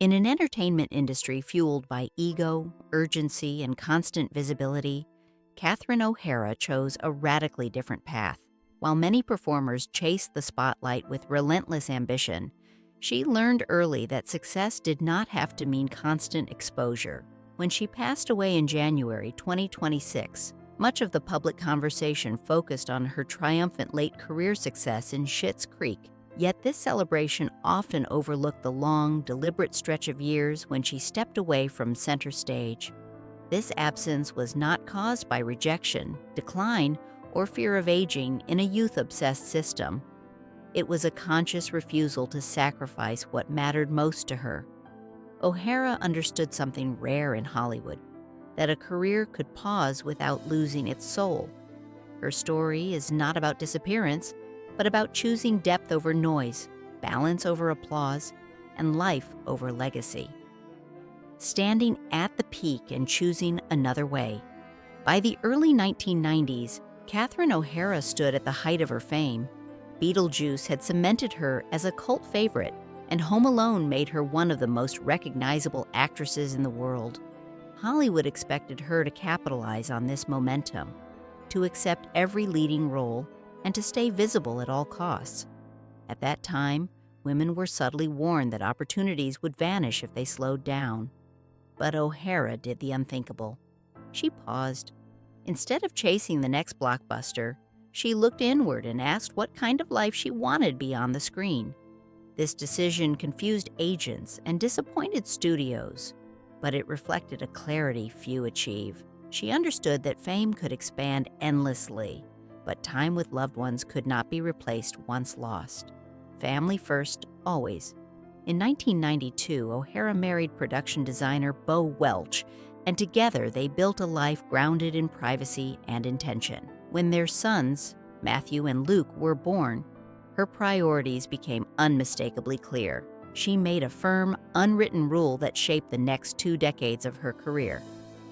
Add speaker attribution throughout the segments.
Speaker 1: In an entertainment industry fueled by ego, urgency, and constant visibility, Catherine O'Hara chose a radically different path. While many performers chase the spotlight with relentless ambition, she learned early that success did not have to mean constant exposure. When she passed away in January 2026, much of the public conversation focused on her triumphant late career success in Schitt's Creek. Yet this celebration often overlooked the long, deliberate stretch of years when she stepped away from center stage. This absence was not caused by rejection, decline, or fear of aging in a youth-obsessed system. It was a conscious refusal to sacrifice what mattered most to her. O'Hara understood something rare in Hollywood, that a career could pause without losing its soul. Her story is not about disappearance, but about choosing depth over noise, balance over applause, and life over legacy. Standing at the peak and choosing another way. By the early 1990s, Catherine O'Hara stood at the height of her fame. Beetlejuice had cemented her as a cult favorite, and Home Alone made her one of the most recognizable actresses in the world. Hollywood expected her to capitalize on this momentum, to accept every leading role, and to stay visible at all costs. At that time, women were subtly warned that opportunities would vanish if they slowed down. But O'Hara did the unthinkable. She paused. Instead of chasing the next blockbuster, she looked inward and asked what kind of life she wanted beyond the screen. This decision confused agents and disappointed studios, but it reflected a clarity few achieve. She understood that fame could expand endlessly, but time with loved ones could not be replaced once lost. Family first, always. In 1992, O'Hara married production designer Bo Welch, and together they built a life grounded in privacy and intention. When their sons, Matthew and Luke, were born, her priorities became unmistakably clear. She made a firm, unwritten rule that shaped the next 2 decades of her career.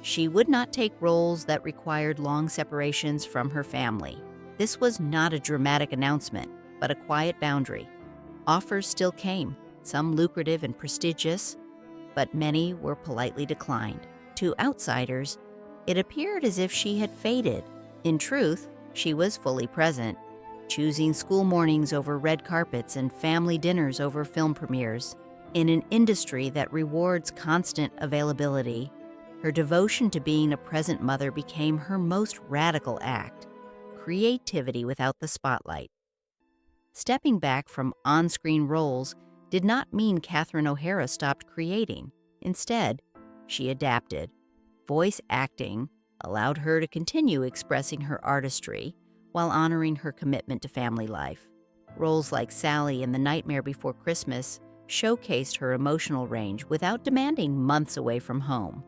Speaker 1: She would not take roles that required long separations from her family. This was not a dramatic announcement, but a quiet boundary. Offers still came, some lucrative and prestigious, but many were politely declined. To outsiders, it appeared as if she had faded. In truth, she was fully present, choosing school mornings over red carpets and family dinners over film premieres. In an industry that rewards constant availability, her devotion to being a present mother became her most radical act, creativity without the spotlight. Stepping back from on-screen roles did not mean Catherine O'Hara stopped creating. Instead, she adapted. Voice acting allowed her to continue expressing her artistry while honoring her commitment to family life. Roles like Sally in The Nightmare Before Christmas showcased her emotional range without demanding months away from home.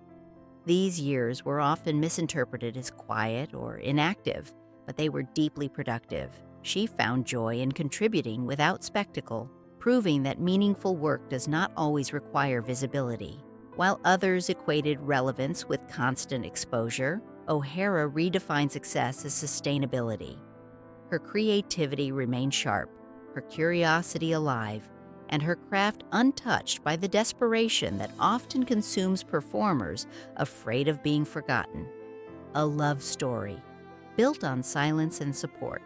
Speaker 1: These years were often misinterpreted as quiet or inactive, but they were deeply productive. She found joy in contributing without spectacle, proving that meaningful work does not always require visibility. While others equated relevance with constant exposure, O'Hara redefined success as sustainability. Her creativity remained sharp, her curiosity alive, and her craft untouched by the desperation that often consumes performers afraid of being forgotten. A love story, built on silence and support.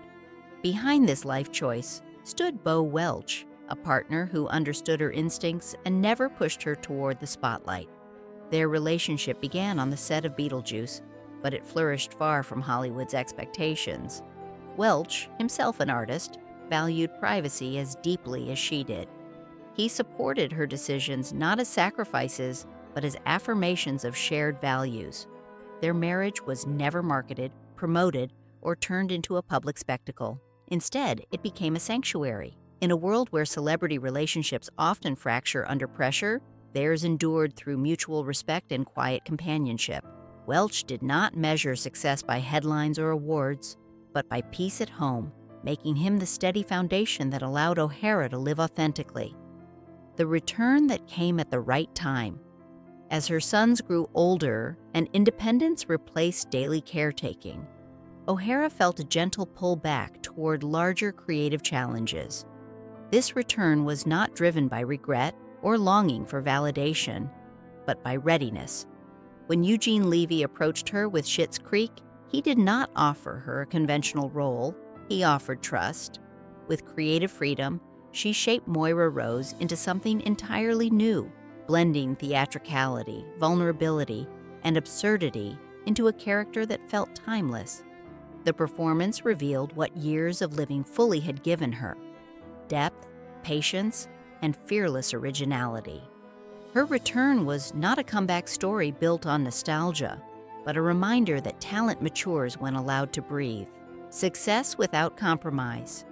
Speaker 1: Behind this life choice stood Bo Welch, a partner who understood her instincts and never pushed her toward the spotlight. Their relationship began on the set of Beetlejuice, but it flourished far from Hollywood's expectations. Welch, himself an artist, valued privacy as deeply as she did. He supported her decisions not as sacrifices, but as affirmations of shared values. Their marriage was never marketed, promoted, or turned into a public spectacle. Instead, it became a sanctuary. In a world where celebrity relationships often fracture under pressure, theirs endured through mutual respect and quiet companionship. Welch did not measure success by headlines or awards, but by peace at home, making him the steady foundation that allowed O'Hara to live authentically. The return that came at the right time. As her sons grew older and independence replaced daily caretaking, O'Hara felt a gentle pull back toward larger creative challenges. This return was not driven by regret or longing for validation, but by readiness. When Eugene Levy approached her with Schitt's Creek, he did not offer her a conventional role. He offered trust. With creative freedom, she shaped Moira Rose into something entirely new, blending theatricality, vulnerability, and absurdity into a character that felt timeless. The performance revealed what years of living fully had given her: depth, patience, and fearless originality. Her return was not a comeback story built on nostalgia, but a reminder that talent matures when allowed to breathe. Success without compromise.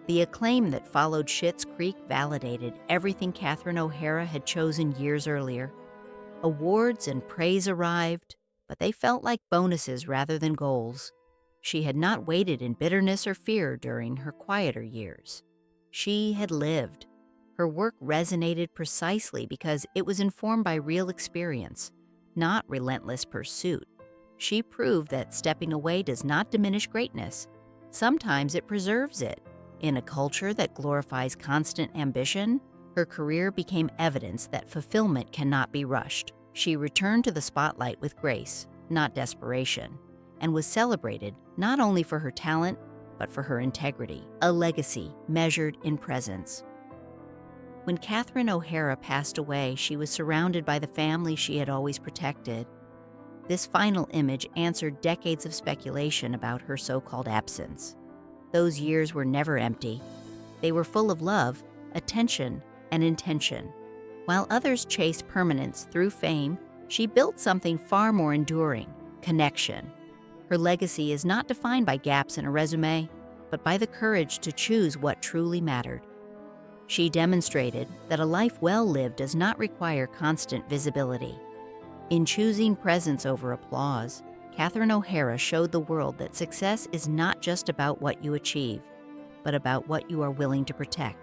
Speaker 1: The acclaim that followed Schitt's Creek validated everything Catherine O'Hara had chosen years earlier. Awards and praise arrived, but they felt like bonuses rather than goals. She had not waited in bitterness or fear during her quieter years. She had lived. Her work resonated precisely because it was informed by real experience, not relentless pursuit. She proved that stepping away does not diminish greatness. Sometimes it preserves it. In a culture that glorifies constant ambition, her career became evidence that fulfillment cannot be rushed. She returned to the spotlight with grace, not desperation, and was celebrated not only for her talent, but for her integrity, a legacy measured in presence. When Catherine O'Hara passed away, she was surrounded by the family she had always protected. This final image answered decades of speculation about her so-called absence. Those years were never empty. They were full of love, attention, and intention. While others chased permanence through fame, she built something far more enduring: connection. Her legacy is not defined by gaps in a resume, but by the courage to choose what truly mattered. She demonstrated that a life well lived does not require constant visibility. In choosing presence over applause, Catherine O'Hara showed the world that success is not just about what you achieve, but about what you are willing to protect.